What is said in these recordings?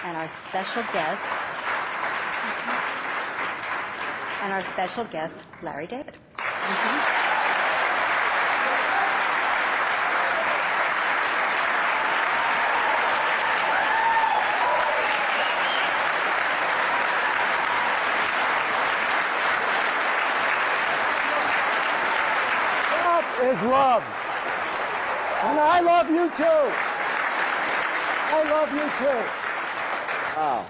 and our special guest, Larry David. Is love. And I love you too. I love you too. Wow.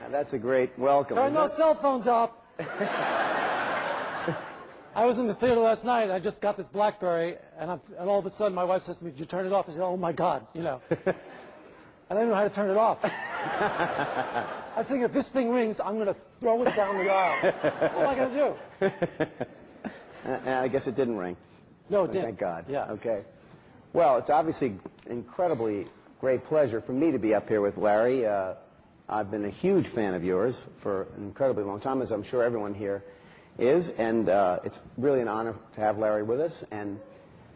Now that's a great welcome. Turn those cell phones off. I was in the theater last night, and I just got this BlackBerry, and all of a sudden my wife says to me, "Did you turn it off?" I said, "Oh my God," you know. And I didn't know how to turn it off. I was thinking, if this thing rings, I'm going to throw it down the aisle. What am I going to do? I guess it didn't ring. No, it didn't. Thank God. Yeah. Okay. Well, it's obviously incredibly great pleasure for me to be up here with Larry. I've been a huge fan of yours for an incredibly long time, as I'm sure everyone here is, and it's really an honor to have Larry with us. And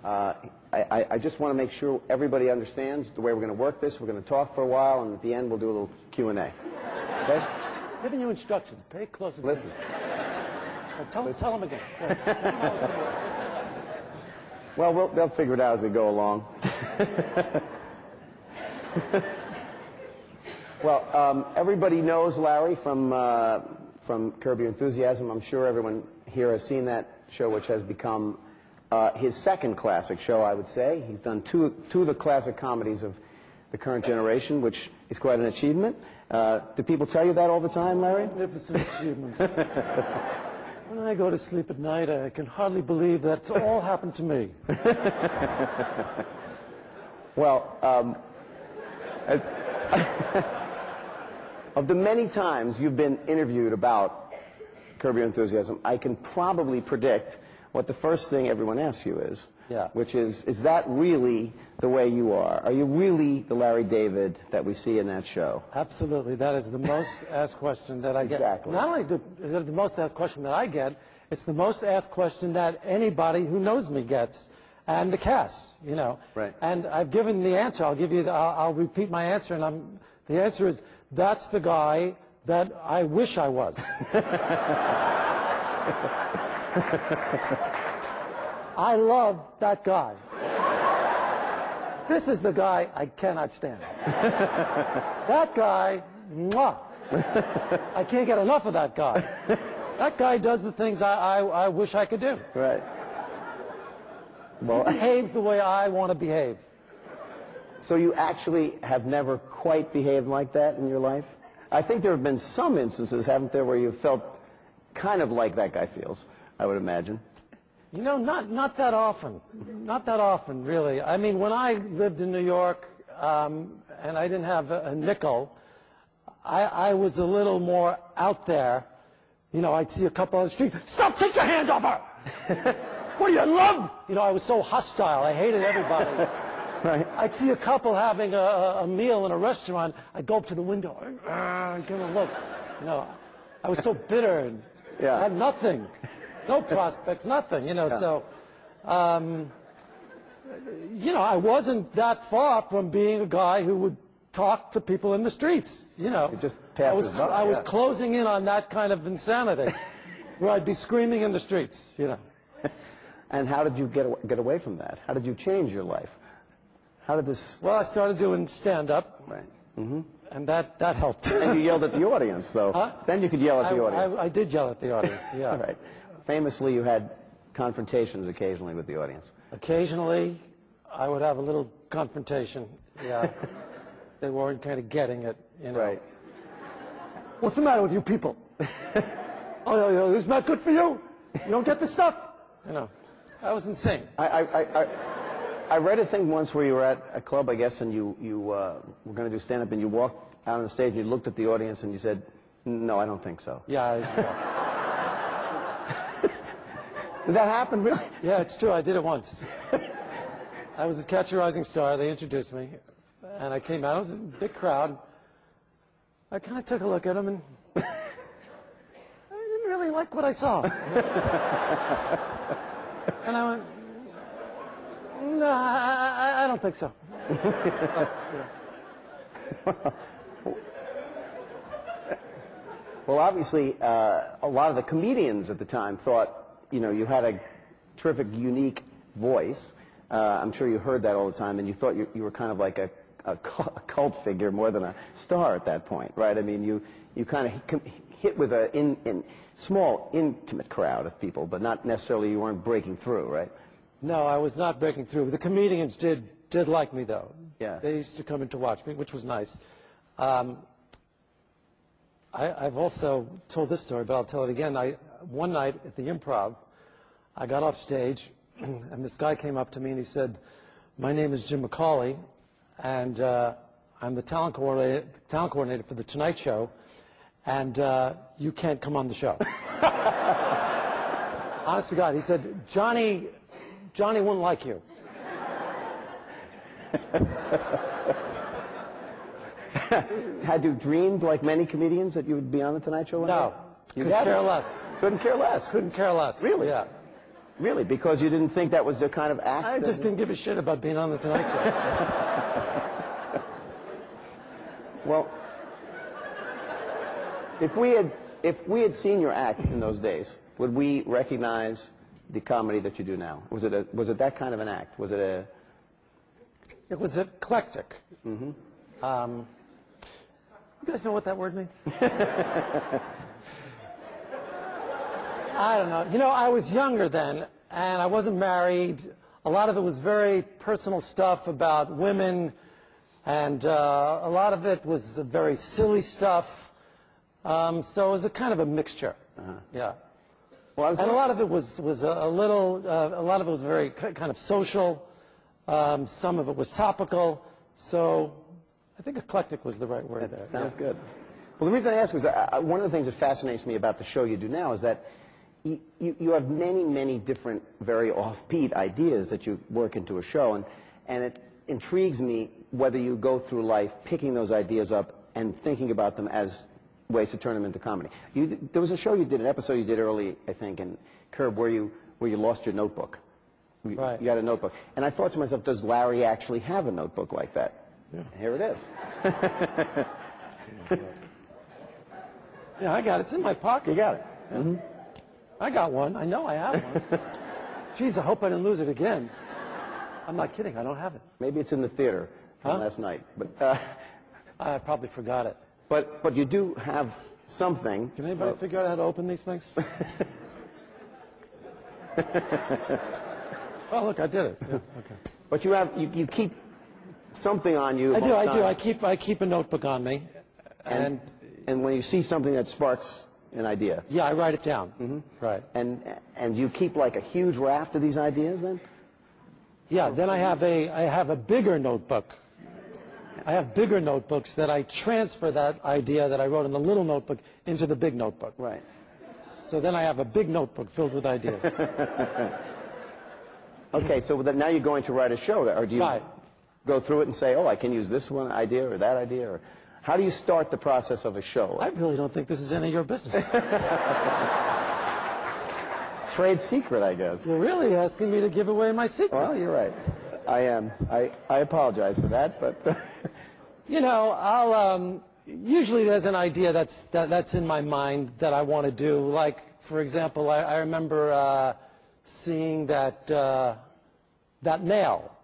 I just want to make sure everybody understands the way we're going to work this. We're going to talk for a while, and at the end we'll do a little Q&A. Okay? Giving you instructions. Pay close attention. Listen. Tell them again. Yeah. Well, they'll figure it out as we go along. Well, everybody knows Larry from Curb Your Enthusiasm. I'm sure everyone here has seen that show, which has become his second classic show, I would say. He's done two of the classic comedies of the current generation, which is quite an achievement. Do people tell you that all the time, Larry? Magnificent achievements. When I go to sleep at night, I can hardly believe that's all happened to me. Well, of the many times you've been interviewed about Curb Your Enthusiasm, I can probably predict what the first thing everyone asks you is. Yeah. Which is that really the way you are? Are you really the Larry David that we see in that show? Absolutely. That is the most asked question that I get. Exactly. Not only is it the most asked question that I get, it's the most asked question that anybody who knows me gets, and the cast, you know. Right. And I've given the answer. I'll repeat my answer, and the answer is, that's the guy that I wish I was. I love that guy. This is the guy I cannot stand. That guy, mwah. I can't get enough of that guy. That guy does the things I wish I could do. Right. Well, He behaves the way I want to behave. so you actually have never quite behaved like that in your life? I think there have been some instances, haven't there, where you felt kind of like that guy feels, I would imagine. You know, not that often. Not that often, really. I mean, when I lived in New York and I didn't have a nickel, I was a little more out there. You know, I'd see a couple on the street, "Stop, take your hands off her!" "What do you love?" You know, I was so hostile. I hated everybody. Right. I'd see a couple having a meal in a restaurant. I'd go up to the window, give them a look. You know, I was so bitter. And Yeah. I had nothing. No prospects, nothing, you know, Yeah. so, you know, I wasn't that far from being a guy who would talk to people in the streets, you know. You just passed by, I was yeah. closing in on that kind of insanity, where I'd be screaming in the streets, you know. And how did you get away from that? How did you change your life? How did this... Well, I started doing stand-up, Right. Mm-hmm. and that helped. And you yelled at the audience, though. Huh? Then you could yell at the audience. I did yell at the audience, yeah. All right. Famously, you had confrontations occasionally with the audience. Occasionally, I would have a little confrontation, yeah. They weren't kind of getting it, you know. Right. "What's the matter with you people? Oh, this is not good for you? You don't get this stuff?" You know, I was insane. I read a thing once where you were at a club, I guess, and you were going to do stand-up, and you walked out on the stage, and you looked at the audience, and you said, "No, I don't think so." Yeah, Did that happen, really? yeah, it's true. I did it once. I was at Catch a Rising Star. They introduced me, and I came out. It was a big crowd. I kind of took a look at them, and I didn't really like what I saw. And I went, "No, I don't think so." Well, obviously, a lot of the comedians at the time thought, you had a terrific, unique voice. I'm sure you heard that all the time, and you thought you were kind of like a cult figure more than a star at that point, right? I mean, you kind of hit with a small, intimate crowd of people, but not necessarily you weren't breaking through, right? No, I was not breaking through. The comedians did like me, though. Yeah. They used to come in to watch me, which was nice. I've also told this story, but I'll tell it again. One night at the Improv, I got off stage, and this guy came up to me and he said, "My name is Jim McCawley, and I'm the talent coordinator for The Tonight Show, and you can't come on the show." Honest to God, he said, Johnny wouldn't like you. Had you dreamed, like many comedians, that you would be on The Tonight Show one day? No, You couldn't hadn't? care less. Couldn't care less? Couldn't care less. Really? Yeah. Really? Because you didn't think that was the kind of act? I just didn't give a shit about being on The Tonight Show. Well, if we had seen your act in those days, would we recognize the comedy that you do now? Was it that kind of an act? Was it a... It was eclectic. Mm-hmm. You guys know what that word means? I don't know. I was younger then, and I wasn't married. A lot of it was very personal stuff about women, and a lot of it was very silly stuff. So it was a kind of a mixture. Yeah. Well, and a lot of it was a lot of it was very kind of social. Some of it was topical. So I think eclectic was the right word there. Sounds good. Well, the reason I ask is one of the things that fascinates me about the show you do now is that you have many, many different, very offbeat ideas that you work into a show, and it intrigues me whether you go through life picking those ideas up and thinking about them as ways to turn them into comedy. There was a show you did, an episode you did early, I think, in Curb, where you lost your notebook. Right. You got a notebook. And I thought to myself, does Larry actually have a notebook like that? Yeah. Here it is. Yeah, I got it. It's in my pocket. You got it. Mm-hmm. I got one. I know I have one. Jeez, I hope I didn't lose it again. I'm not kidding. I don't have it. Maybe it's in the theater from last night. But I probably forgot it. But you do have something. Can anybody figure out how to open these things? Oh, look, I did it. Yeah, okay. But you keep something on you. I do. I keep a notebook on me, and when you see something that sparks an idea. Yeah, I write it down. Mm-hmm. Right. And you keep like a huge raft of these ideas then? Yeah. Then I have a bigger notebook. I have bigger notebooks that I transfer that idea that I wrote in the little notebook into the big notebook. Right. So then I have a big notebook filled with ideas. Okay, so now you're going to write a show, or do you go through it and say, oh, I can use this one idea or that idea? Or how do you start the process of a show? I really don't think this is any of your business. It's a trade secret, I guess. You're really asking me to give away my secrets. Well, you're right. I am. I apologize for that, but... I'll... usually there's an idea that's in my mind that I want to do. Like, for example, I remember seeing that nail,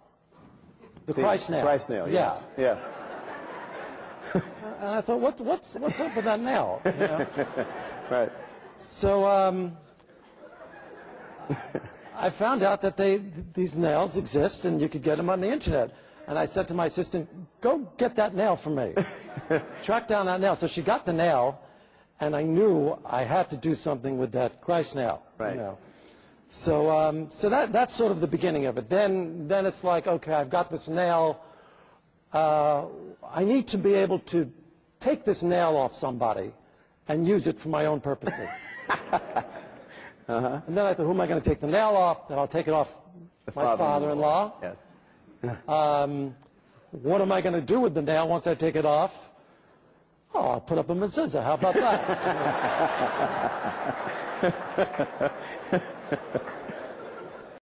the Christ nail. Christ nail, yes. Yeah. And I thought, what's up with that nail? Right. So I found out that these nails exist and you could get them on the internet. And I said to my assistant, go get that nail for me. Track down that nail. So she got the nail, and I knew I had to do something with that Christ nail. Right. So that's sort of the beginning of it. Then it's like, okay, I've got this nail. I need to be able to take this nail off somebody and use it for my own purposes. And then I thought, who am I going to take the nail off? Then I'll take it off my father-in-law. Yes. What am I going to do with the nail once I take it off? Oh, I'll put up a mezuzah. How about that?